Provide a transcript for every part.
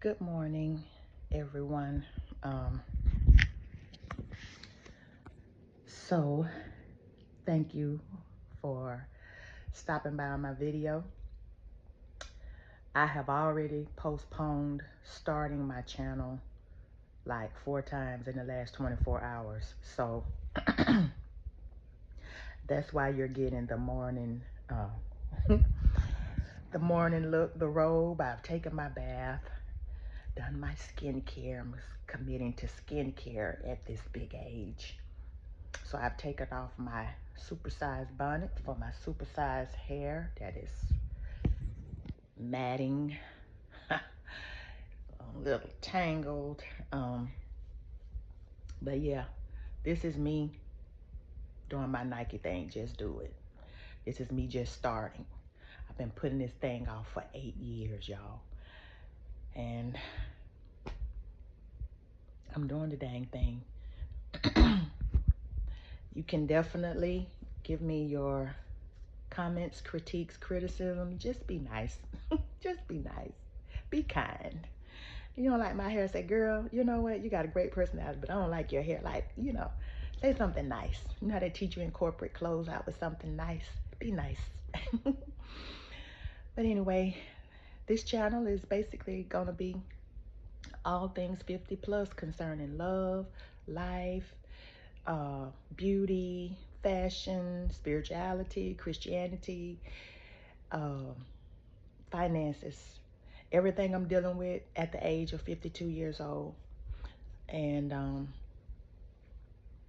Good morning, everyone. Um, so, thank you for stopping by on my video. I have already postponed starting my channel like 4 times in the last 24 hours. So, that's why you're getting the morning, the morning look, the robe. I've taken my bath, done my skincare. I'm committing to skincare at this big age. So I've taken off my supersized bonnet for my supersized hair that is matting, a little tangled. But yeah, this is me doing my Nike thing. Just do it. This is me just starting. I've been putting this thing off for 8 years, y'all. And I'm doing the dang thing. You can definitely give me your comments, critiques, criticism. Just be nice. Just be nice. Be kind. You don't like my hair, say, girl, you know what? You got a great personality, but I don't like your hair. Like, say something nice. You know how they teach you in corporate, close out with something nice? Be nice. But anyway, this channel is basically going to be all things 50 plus concerning love, life, beauty, fashion, spirituality, Christianity, finances, everything I'm dealing with at the age of 52 years old. And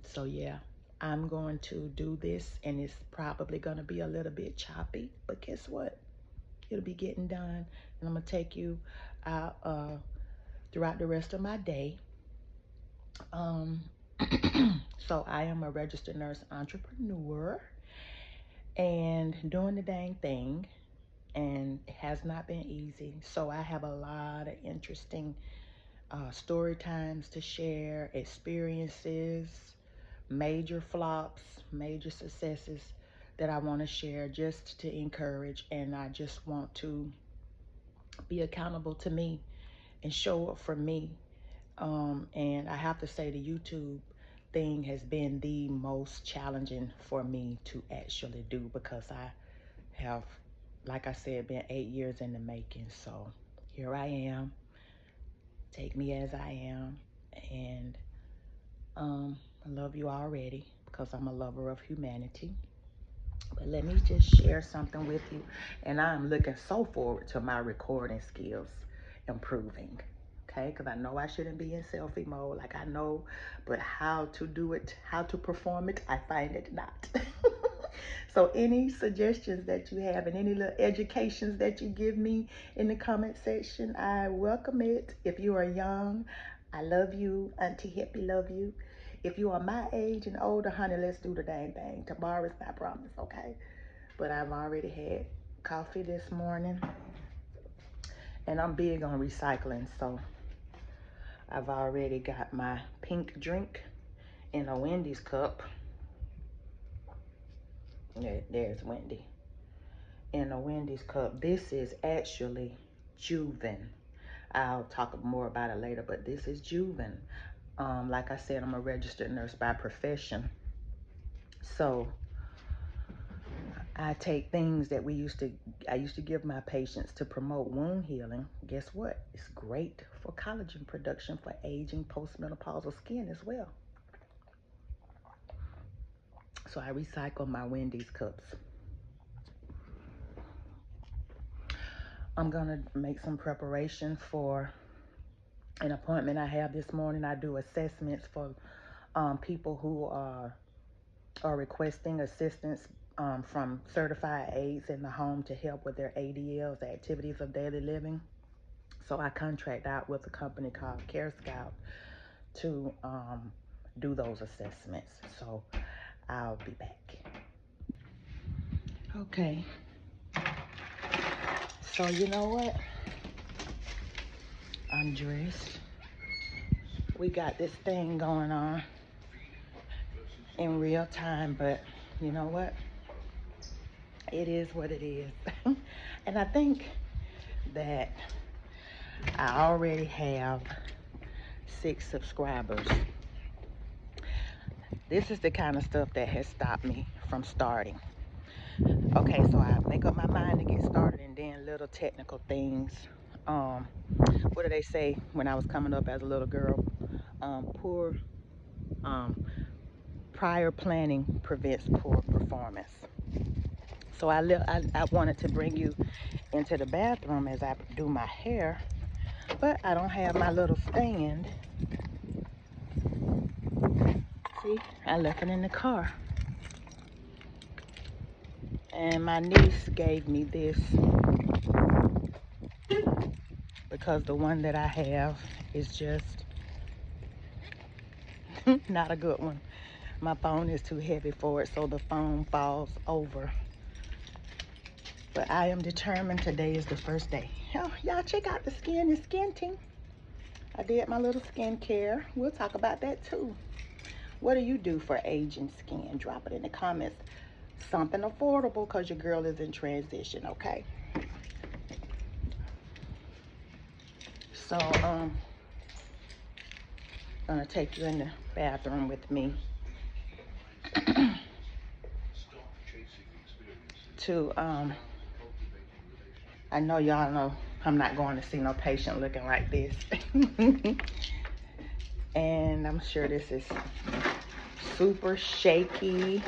so yeah, I'm going to do this, and it's probably going to be a little bit choppy, but guess what? It'll be getting done, and I'm going to take you out throughout the rest of my day. So I am a registered nurse entrepreneur and doing the dang thing, and it has not been easy. So I have a lot of interesting story times to share, experiences, major flops, major successes that I want to share just to encourage. And I just want to be accountable to me and show up for me. And I have to say the YouTube thing has been the most challenging for me to actually do, because I have, like I said, been 8 years in the making. So here I am. Take me as I am. And I love you already because I'm a lover of humanity. But let me just share something with you. And I'm looking so forward to my recording skills improving. Okay, because I know I shouldn't be in selfie mode, like I know, but how to do it, how to perform it, I find it not. So any suggestions that you have and any little educations that you give me in the comment section, I welcome it. If you are young, I love you. Auntie Hippie love you. If you are my age and older, honey, let's do the dang thing. Tomorrow is not promised, okay? But I've already had coffee this morning, and I'm big on recycling, so I've already got my pink drink in a Wendy's cup. There's Wendy. In a Wendy's cup. This is actually Juven. I'll talk more about it later, but this is Juven. Like I said, I'm a registered nurse by profession. So I take things that I used to give my patients to promote wound healing. Guess what? It's great for collagen production for aging postmenopausal skin as well. So I recycle my Wendy's cups. I'm gonna make some preparation for an appointment I have this morning. I do assessments for people who are requesting assistance from certified aides in the home to help with their ADLs, the activities of daily living. So I contract out with a company called Care Scout to do those assessments. So I'll be back. Okay. So you know what? I'm dressed. We got this thing going on in real time, but you know what? It is what it is. And I think that I already have 6 subscribers. This is the kind of stuff that has stopped me from starting. Okay, so I make up my mind to get started, and then little technical things. What do they say when I was coming up as a little girl? Poor prior planning prevents poor performance. So I wanted to bring you into the bathroom as I do my hair, but I don't have my little stand. See, I left it in the car. And my niece gave me this because the one that I have is just not a good one. My phone is too heavy for it, so the phone falls over. But I am determined today is the first day. Y'all check out the Skin and Skin team. I did my little skincare. We'll talk about that too. What do you do for aging skin? Drop it in the comments. Something affordable because your girl is in transition, okay? So, gonna take you in the bathroom with me to, I know y'all know I'm not going to see no patient looking like this. And I'm sure this is super shaky.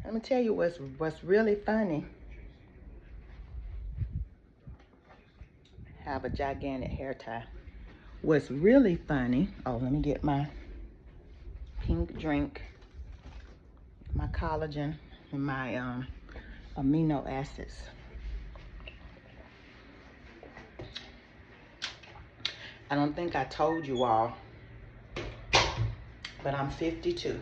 Let me tell you what's really funny. Have a gigantic hair tie. What's really funny, oh, let me get my pink drink, my collagen, and my amino acids. I don't think I told you all, but I'm 52.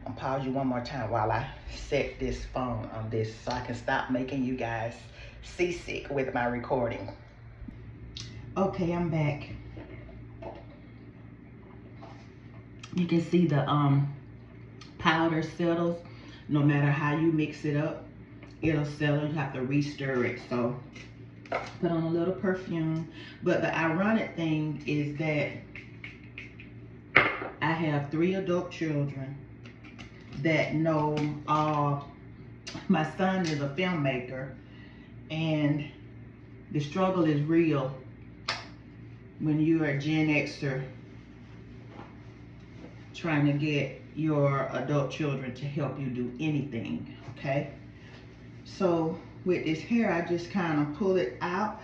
I'll pause you one more time while I set this phone on this so I can stop making you guys seasick with my recording. Okay, I'm back. You can see the powder settles. No matter how you mix it up, it'll settle. You have to re-stir it. So put on a little perfume. But the ironic thing is that I have 3 adult children that know my son is a filmmaker, and the struggle is real when you're a Gen Xer trying to get your adult children to help you do anything, okay? So with this hair, I just kind of pull it out,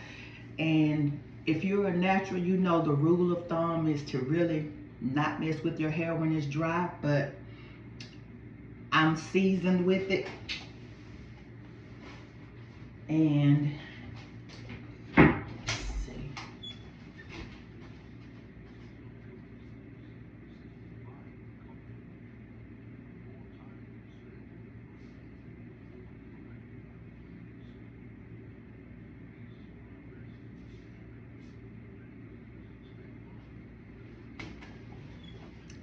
and if you're a natural, you know the rule of thumb is to really not mess with your hair when it's dry, but I'm seasoned with it. And let's see.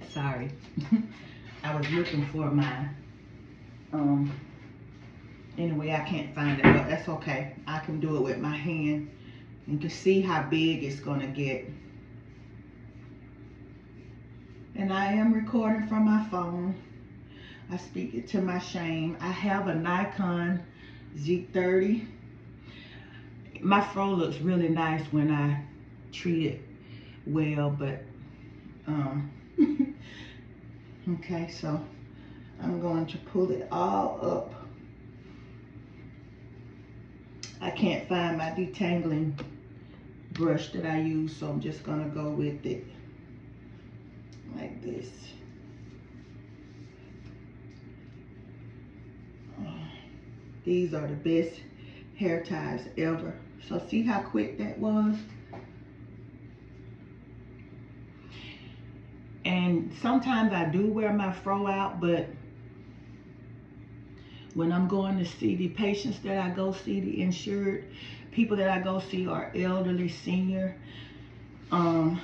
Sorry. I was looking for my anyway, I can't find it, but that's okay. I can do it with my hand. You can see how big it's gonna get. And I am recording from my phone. I speak it to my shame. I have a Nikon Z30. My fro looks really nice when I treat it well, but okay, so I'm going to pull it all up. I can't find my detangling brush that I use, so I'm just gonna go with it like this. These are the best hair ties ever. So see how quick that was? And sometimes I do wear my fro out, but when I'm going to see the patients that I go see, the insured people that I go see are elderly, senior, and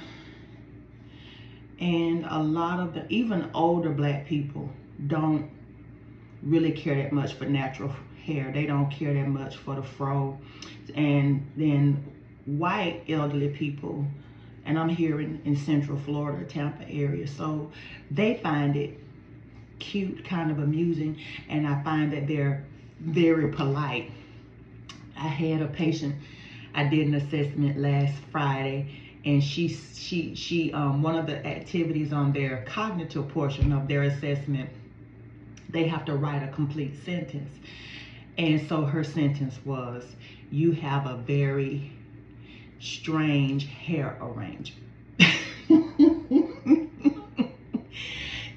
a lot of the even older black people don't really care that much for natural hair. They don't care that much for the fro. And then white elderly people, and I'm here in Central Florida, Tampa area, so they find it cute, kind of amusing, and I find that they're very polite. I had a patient, I did an assessment last Friday, and she one of the activities on their cognitive portion of their assessment, they have to write a complete sentence. And so her sentence was, "You have a very strange hair arrangement."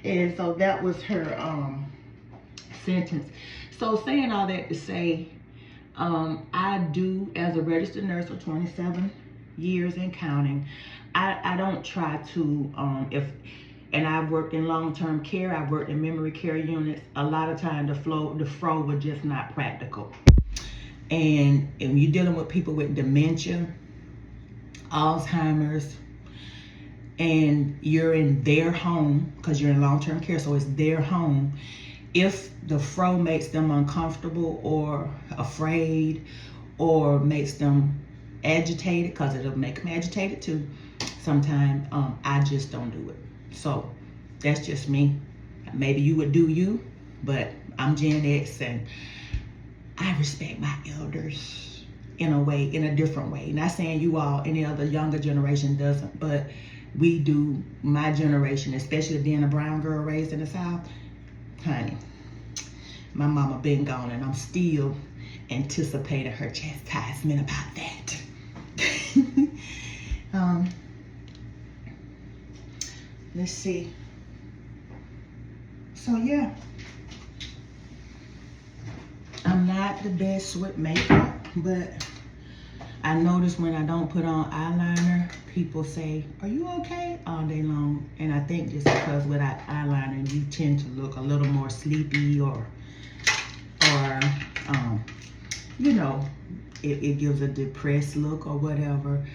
And so that was her sentence. So saying all that to say, I do, as a registered nurse for 27 years and counting, I don't try to, and I've worked in long-term care, I've worked in memory care units. A lot of times the flow was just not practical. And when you're dealing with people with dementia, Alzheimer's, and you're in their home, because you're in long-term care, so it's their home, if the fro makes them uncomfortable or afraid or makes them agitated, because it'll make them agitated too sometimes, I just don't do it. So that's just me. Maybe you would do you, but I'm Gen X, and I respect my elders in a way, in a different way. Not saying you all, any other younger generation doesn't, but we do. My generation, especially being a brown girl raised in the South, honey, my mama been gone, and I'm still anticipating her chastisement about that. Let's see. So yeah, I'm not the best with makeup, but I notice when I don't put on eyeliner, people say, "Are you okay?" all day long. And I think just because without eyeliner, you tend to look a little more sleepy, or you know, it gives a depressed look or whatever.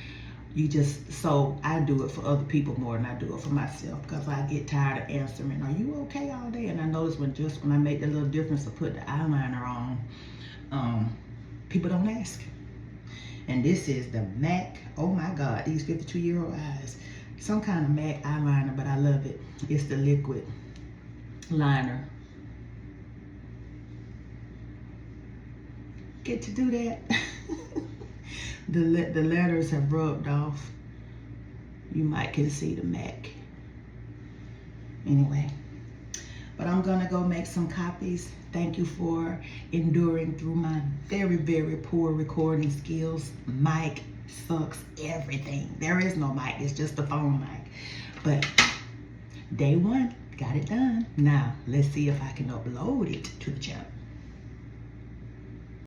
So I do it for other people more than I do it for myself, because I get tired of answering, "Are you okay?" all day. And I notice when I make the little difference to put the eyeliner on, people don't ask. And this is the MAC. Oh my God, these 52-year-old eyes. Some kind of MAC eyeliner, but I love it. It's the liquid liner. Get to do that. The letters have rubbed off. You might can see the MAC. Anyway, but I'm gonna go make some copies. Thank you for enduring through my very, very poor recording skills. Mic sucks everything. There is no mic, it's just the phone mic. But day one, got it done. Now, let's see if I can upload it to the channel.